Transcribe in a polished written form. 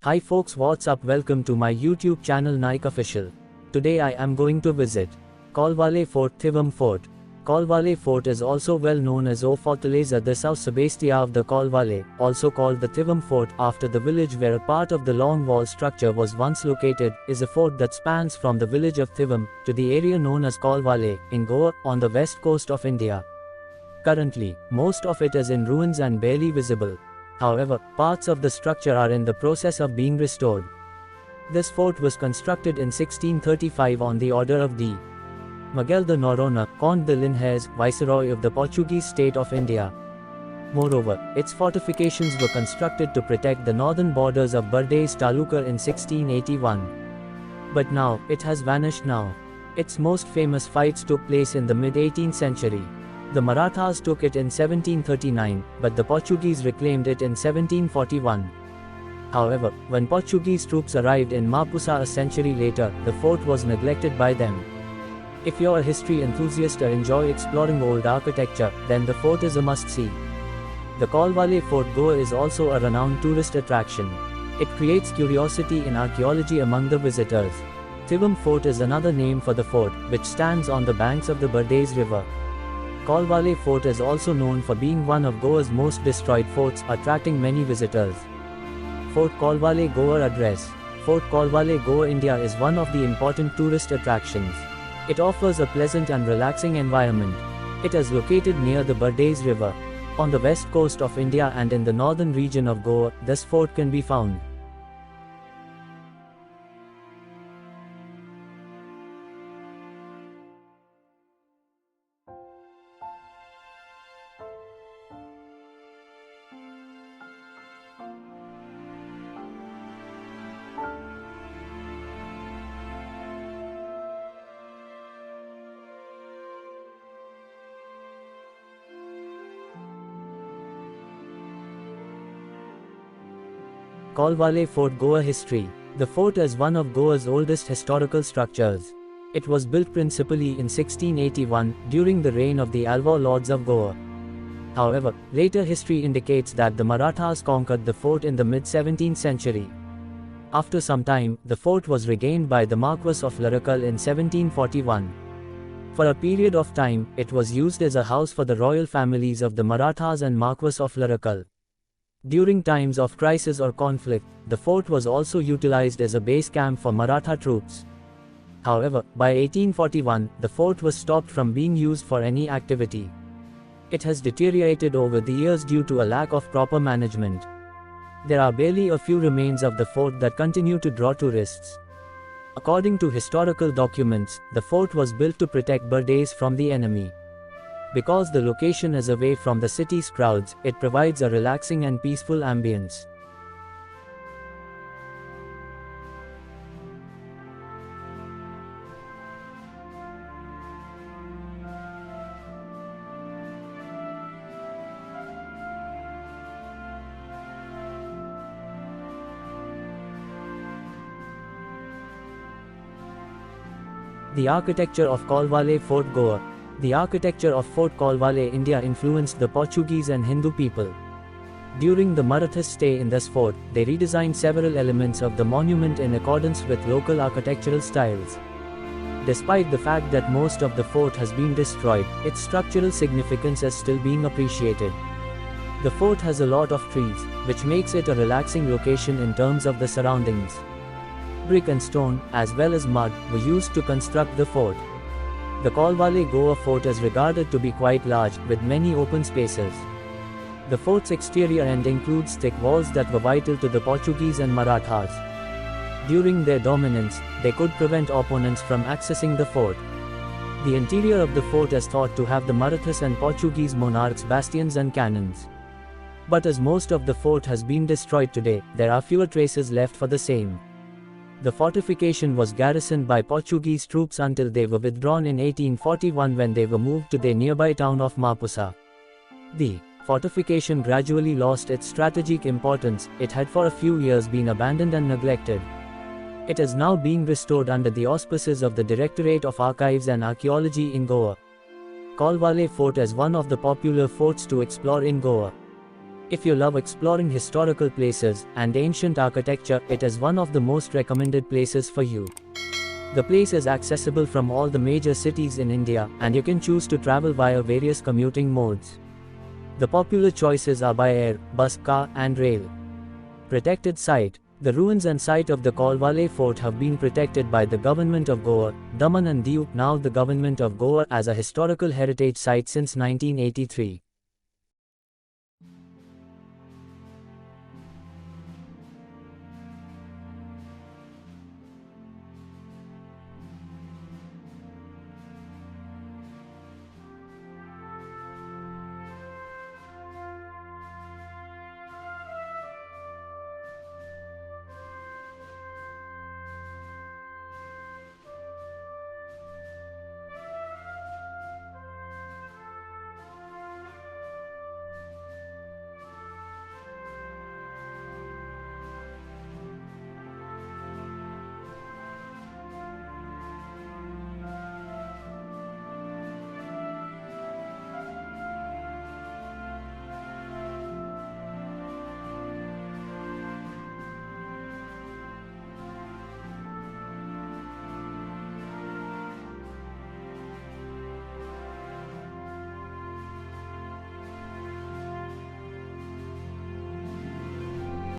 Hi folks, what's up? Welcome to my YouTube channel Nike Official. Today I am going to visit Colvale Fort, Thivam Fort. Colvale Fort is also well known as O Fortaleza de São Sebastião of the Colvale, also called the Thivam Fort, after the village where a part of the long wall structure was once located, is a fort that spans from the village of Thivam to the area known as Colvale, in Goa, on the west coast of India. Currently, most of it is in ruins and barely visible. However, parts of the structure are in the process of being restored. This fort was constructed in 1635 on the order of D. Miguel de Noronha, Conde de Linhares, Viceroy of the Portuguese state of India. Moreover, its fortifications were constructed to protect the northern borders of Bardez Taluka in 1681. But now, it has vanished now. Its most famous fights took place in the mid-18th century. The Marathas took it in 1739, but the Portuguese reclaimed it in 1741. However, when Portuguese troops arrived in Mapusa a century later, the fort was neglected by them. If you're a history enthusiast or enjoy exploring old architecture, then the fort is a must-see. The Colvale Fort Goa is also a renowned tourist attraction. It creates curiosity in archaeology among the visitors. Thivam Fort is another name for the fort, which stands on the banks of the Bardez River. Colvale Fort is also known for being one of Goa's most destroyed forts, attracting many visitors. Fort Colvale Goa address. Fort Colvale Goa, India is one of the important tourist attractions. It offers a pleasant and relaxing environment. It is located near the Bardez River. On the west coast of India and in the northern region of Goa, this fort can be found. Colvale Fort Goa history. The fort is one of Goa's oldest historical structures. It was built principally in 1681, during the reign of the Alvar lords of Goa. However, later history indicates that the Marathas conquered the fort in the mid-17th century. After some time, the fort was regained by the Marquess of Larakal in 1741. For a period of time, it was used as a house for the royal families of the Marathas and Marquess of Larakal. During times of crisis or conflict, the fort was also utilized as a base camp for Maratha troops. However, by 1841, the fort was stopped from being used for any activity. It has deteriorated over the years due to a lack of proper management. There are barely a few remains of the fort that continue to draw tourists. According to historical documents, the fort was built to protect Bardez from the enemy. Because the location is away from the city's crowds, it provides a relaxing and peaceful ambience. The architecture of Colvale Fort Goa. The architecture of Fort Colvale, India influenced the Portuguese and Hindu people. During the Marathas' stay in this fort, they redesigned several elements of the monument in accordance with local architectural styles. Despite the fact that most of the fort has been destroyed, its structural significance is still being appreciated. The fort has a lot of trees, which makes it a relaxing location in terms of the surroundings. Brick and stone, as well as mud, were used to construct the fort. The Colvale Goa fort is regarded to be quite large, with many open spaces. The fort's exterior end includes thick walls that were vital to the Portuguese and Marathas. During their dominance, they could prevent opponents from accessing the fort. The interior of the fort is thought to have the Marathas and Portuguese monarchs' bastions and cannons. But as most of the fort has been destroyed today, there are fewer traces left for the same. The fortification was garrisoned by Portuguese troops until they were withdrawn in 1841 when they were moved to their nearby town of Mapusa. The fortification gradually lost its strategic importance. It had for a few years been abandoned and neglected. It is now being restored under the auspices of the Directorate of Archives and Archaeology in Goa. Colvale Fort is one of the popular forts to explore in Goa. If you love exploring historical places and ancient architecture, it is one of the most recommended places for you. The place is accessible from all the major cities in India, and you can choose to travel via various commuting modes. The popular choices are by air, bus, car, and rail. Protected site. The ruins and site of the Kolwale Fort have been protected by the Government of Goa, Daman and Diu, now the Government of Goa, as a historical heritage site since 1983.